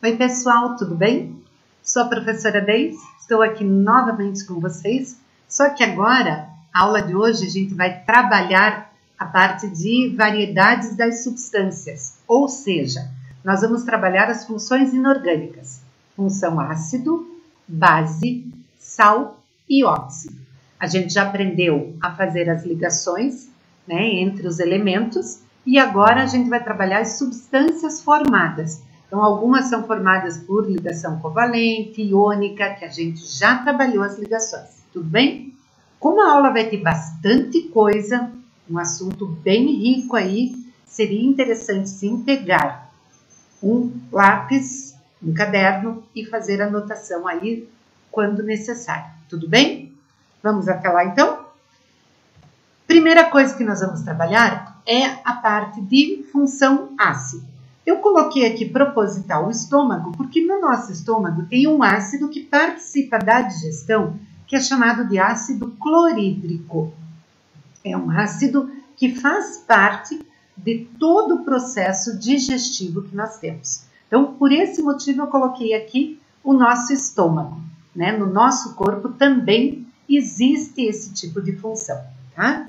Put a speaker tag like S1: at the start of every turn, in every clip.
S1: Oi pessoal, tudo bem? Sou a professora Deise, estou aqui novamente com vocês, só que agora, a aula de hoje, a gente vai trabalhar a parte de variedades das substâncias, ou seja, nós vamos trabalhar as funções inorgânicas, função ácido, base, sal e óxido. A gente já aprendeu a fazer as ligações, né, entre os elementos e agora a gente vai trabalhar as substâncias formadas. Então, algumas são formadas por ligação covalente, iônica, que a gente já trabalhou as ligações, tudo bem? Como a aula vai ter bastante coisa, um assunto bem rico aí, seria interessante sim pegar um lápis, um caderno e fazer anotação aí quando necessário, tudo bem? Vamos até lá então? Primeira coisa que nós vamos trabalhar é a parte de função ácido. Eu coloquei aqui proposital o estômago, porque no nosso estômago tem um ácido que participa da digestão, que é chamado de ácido clorídrico. É um ácido que faz parte de todo o processo digestivo que nós temos. Então, por esse motivo, eu coloquei aqui o nosso estômago, né? No nosso corpo também existe esse tipo de função, tá?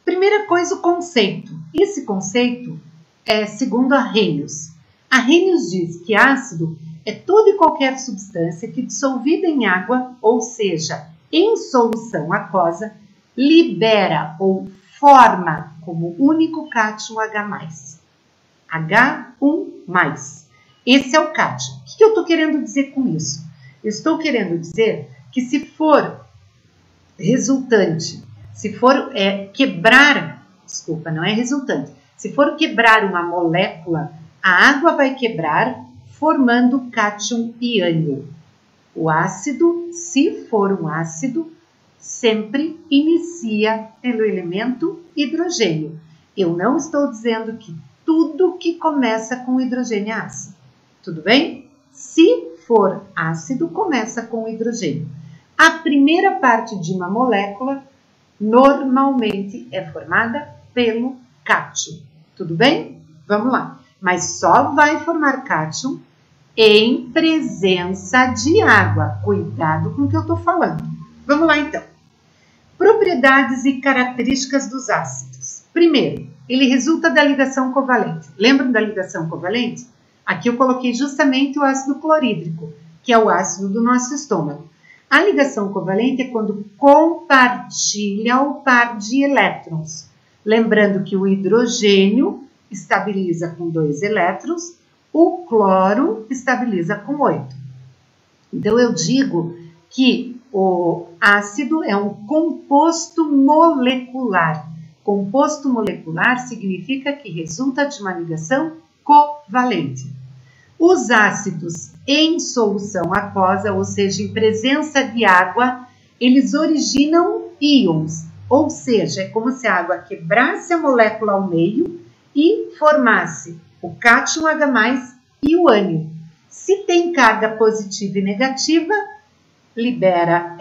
S1: Primeira coisa, o conceito. Esse conceito é segundo Arrhenius. Arrhenius diz que ácido é toda e qualquer substância que dissolvida em água, ou seja, em solução aquosa, libera ou forma como único cátion H+. H1+. Esse é o cátion. O que eu estou querendo dizer com isso? Eu estou querendo dizer que se for resultante, se for quebrar, desculpa, não é resultante, se for quebrar uma molécula, a água vai quebrar formando cátion iônio. O ácido, se for um ácido, sempre inicia pelo elemento hidrogênio. Eu não estou dizendo que tudo que começa com hidrogênio é ácido. Tudo bem? Se for ácido, começa com hidrogênio. A primeira parte de uma molécula normalmente é formada pelo cátion. Tudo bem? Vamos lá. Mas só vai formar cátion em presença de água. Cuidado com o que eu estou falando. Vamos lá então. Propriedades e características dos ácidos. Primeiro, ele resulta da ligação covalente. Lembram da ligação covalente? Aqui eu coloquei justamente o ácido clorídrico, que é o ácido do nosso estômago. A ligação covalente é quando compartilha o par de elétrons. Lembrando que o hidrogênio estabiliza com 2 elétrons, o cloro estabiliza com 8. Então, eu digo que o ácido é um composto molecular. Composto molecular significa que resulta de uma ligação covalente. Os ácidos em solução aquosa, ou seja, em presença de água, eles originam íons, ou seja, é como se a água quebrasse a molécula ao meio e formasse o cátion H+ e o ânion. Se tem carga positiva e negativa, libera,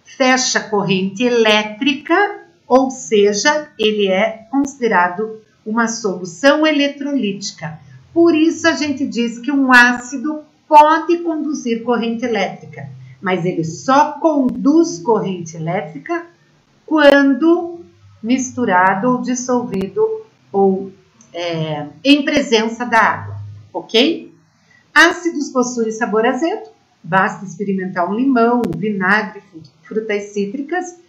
S1: fecha a corrente elétrica, ou seja, ele é considerado uma solução eletrolítica. Por isso a gente diz que um ácido pode conduzir corrente elétrica, mas ele só conduz corrente elétrica quando misturado ou dissolvido ou em presença da água, ok? Ácidos possuem sabor azedo, basta experimentar um limão, um vinagre, frutas cítricas.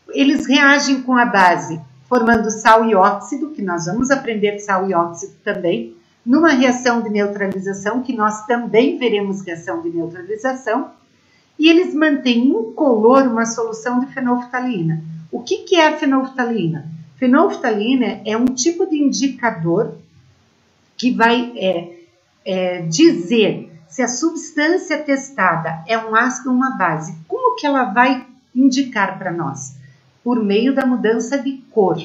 S1: Eles reagem com a base, formando sal e óxido, que nós vamos aprender sal e óxido também, numa reação de neutralização, que nós também veremos reação de neutralização, e eles mantêm incolor uma solução de fenolftalina. O que é a fenolftalina? Fenolftalina é um tipo de indicador que vai dizer se a substância testada é um ácido ou uma base. Como que ela vai indicar para nós? Por meio da mudança de cor.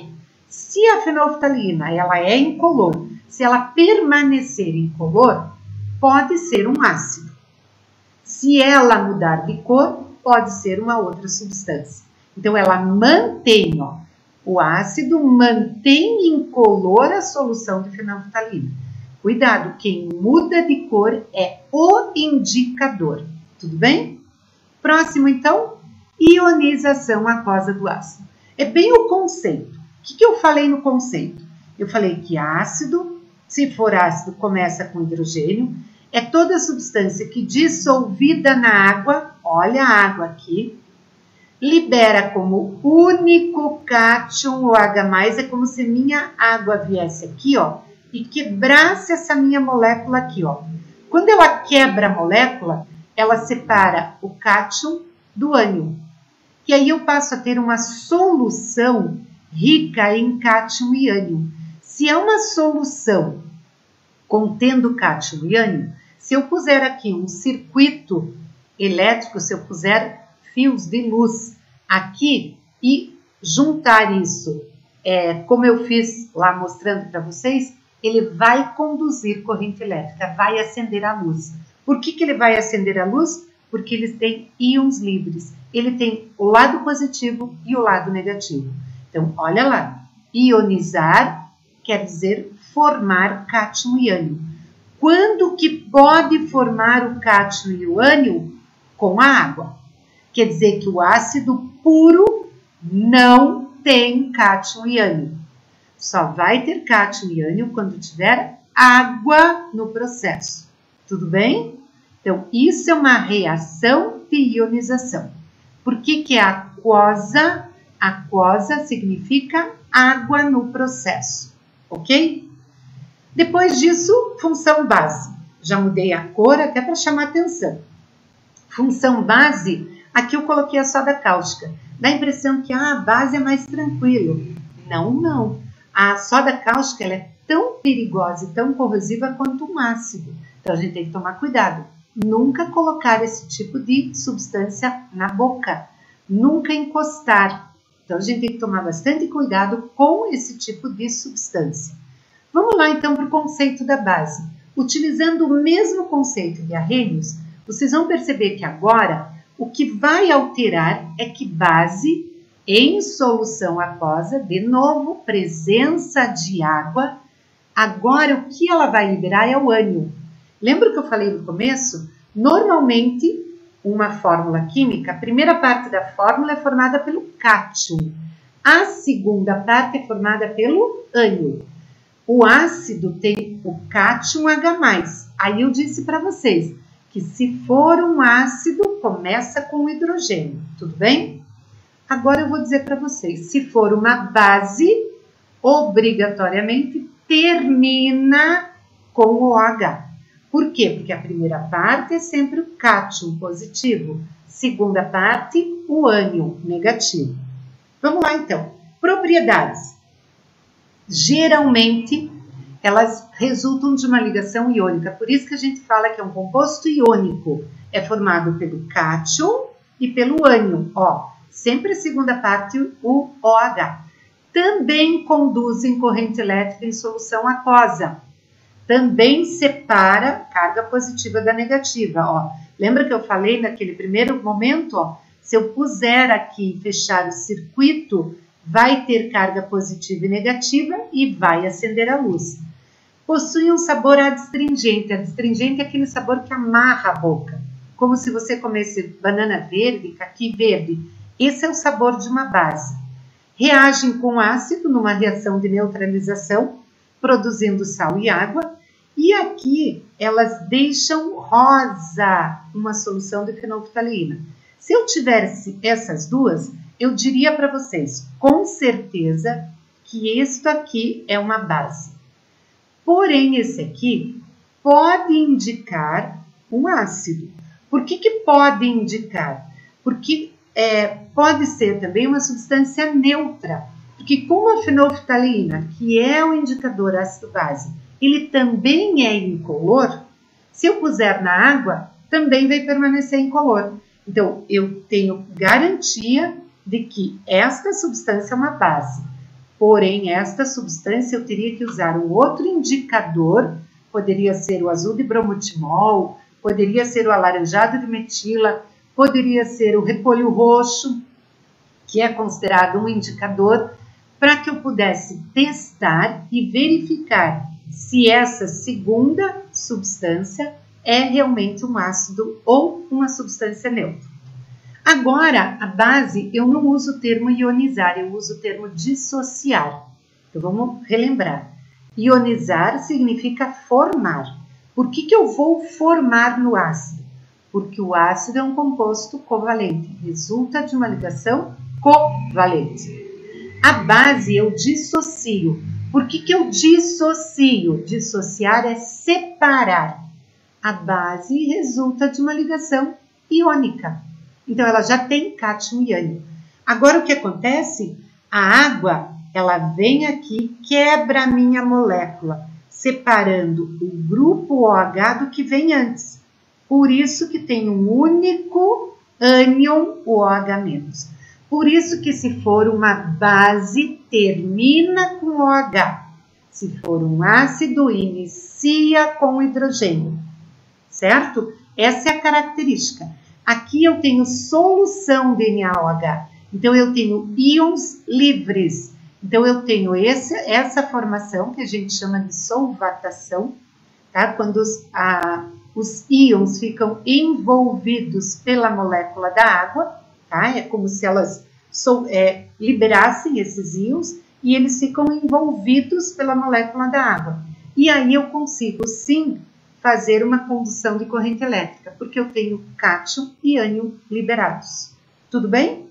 S1: Se a fenolftalina ela é incolor, se ela permanecer incolor, pode ser um ácido. Se ela mudar de cor, pode ser uma outra substância. Então, ela mantém, o ácido mantém incolor a solução de fenolftalina. Cuidado, quem muda de cor é o indicador. Tudo bem? Próximo, então, ionização aquosa do ácido. É bem o conceito. O que eu falei no conceito? Eu falei que ácido, se for ácido, começa com hidrogênio. É toda substância que dissolvida na água, olha a água aqui, libera como único cátion o H+, é como se minha água viesse aqui, ó, e quebrasse essa minha molécula aqui, ó. Quando ela quebra a molécula, ela separa o cátion do ânion. E aí eu passo a ter uma solução rica em cátion e ânion. Se é uma solução contendo cátion e ânion, se eu puser aqui um circuito elétrico, se eu puser fios de luz aqui e juntar isso, como eu fiz lá mostrando para vocês, ele vai conduzir corrente elétrica, vai acender a luz. Por que ele vai acender a luz? Porque eles têm íons livres. Ele tem o lado positivo e o lado negativo. Então, olha lá, ionizar quer dizer formar cátion e ânion. Quando que pode formar o cátion e o ânion? Com a água. Quer dizer que o ácido puro não tem cátion e ânion. Só vai ter cátion e ânion quando tiver água no processo. Tudo bem? Então, isso é uma reação de ionização. Por que que é aquosa? Aquosa significa água no processo, ok? Depois disso, função base. Já mudei a cor até para chamar atenção. Função base, aqui eu coloquei a soda cáustica. Dá a impressão que a base é mais tranquilo. Não, não. A soda cáustica ela é tão perigosa e tão corrosiva quanto um ácido. Então, a gente tem que tomar cuidado. Nunca colocar esse tipo de substância na boca. Nunca encostar. Então, a gente tem que tomar bastante cuidado com esse tipo de substância. Vamos lá, então, para o conceito da base. Utilizando o mesmo conceito de Arrhenius, vocês vão perceber que agora o que vai alterar é que base em solução aquosa, de novo, presença de água. Agora, o que ela vai liberar é o ânion. Lembra que eu falei no começo? Normalmente, uma fórmula química, a primeira parte da fórmula é formada pelo cátion. A segunda parte é formada pelo ânion. O ácido tem o cátion H+. Aí eu disse para vocês que se for um ácido, começa com hidrogênio. Tudo bem? Agora eu vou dizer para vocês, se for uma base, obrigatoriamente termina com o OH. Por quê? Porque a primeira parte é sempre o cátion positivo, segunda parte, o ânion negativo. Vamos lá, então. Propriedades. Geralmente, elas resultam de uma ligação iônica. Por isso que a gente fala que é um composto iônico. É formado pelo cátion e pelo ânion. Ó, sempre a segunda parte, o OH. Também conduzem corrente elétrica em solução aquosa. Também separa carga positiva da negativa. Ó, lembra que eu falei naquele primeiro momento? Ó, se eu puser aqui fechar o circuito, vai ter carga positiva e negativa e vai acender a luz. Possui um sabor adstringente. Adstringente é aquele sabor que amarra a boca, como se você comesse banana verde, caqui verde. Esse é o sabor de uma base. Reagem com ácido numa reação de neutralização, produzindo sal e água. E aqui elas deixam rosa uma solução de fenolftaleína. Se eu tivesse essas duas, eu diria para vocês, com certeza, que isto aqui é uma base. Porém, esse aqui pode indicar um ácido. Por que que pode indicar? Porque pode ser também uma substância neutra. Porque como a fenolftaleína, que é o indicador ácido-base, ele também é incolor, se eu puser na água, também vai permanecer incolor. Então, eu tenho garantia de que esta substância é uma base. Porém, esta substância eu teria que usar um outro indicador, poderia ser o azul de bromotimol, poderia ser o alaranjado de metila, poderia ser o repolho roxo, que é considerado um indicador, para que eu pudesse testar e verificar se essa segunda substância é realmente um ácido ou uma substância neutra. Agora, a base, eu não uso o termo ionizar, eu uso o termo dissociar. Então, vamos relembrar. Ionizar significa formar. Por que eu vou formar no ácido? Porque o ácido é um composto covalente, resulta de uma ligação covalente. A base eu dissocio. Por que eu dissocio? Dissociar é separar. A base resulta de uma ligação iônica. Então, ela já tem cátion e ânion. Agora, o que acontece? A água, ela vem aqui, quebra a minha molécula, separando o grupo OH do que vem antes. Por isso que tem um único ânion OH-. Por isso que se for uma base, termina com OH. Se for um ácido, inicia com hidrogênio. Certo? Essa é a característica. Aqui eu tenho solução de NaOH. Então, eu tenho íons livres. Então, eu tenho essa formação que a gente chama de solvatação, tá? Quando os íons ficam envolvidos pela molécula da água, tá? É como se elas liberassem esses íons e eles ficam envolvidos pela molécula da água. E aí eu consigo, sim, fazer uma condução de corrente elétrica, porque eu tenho cátion e ânion liberados. Tudo bem?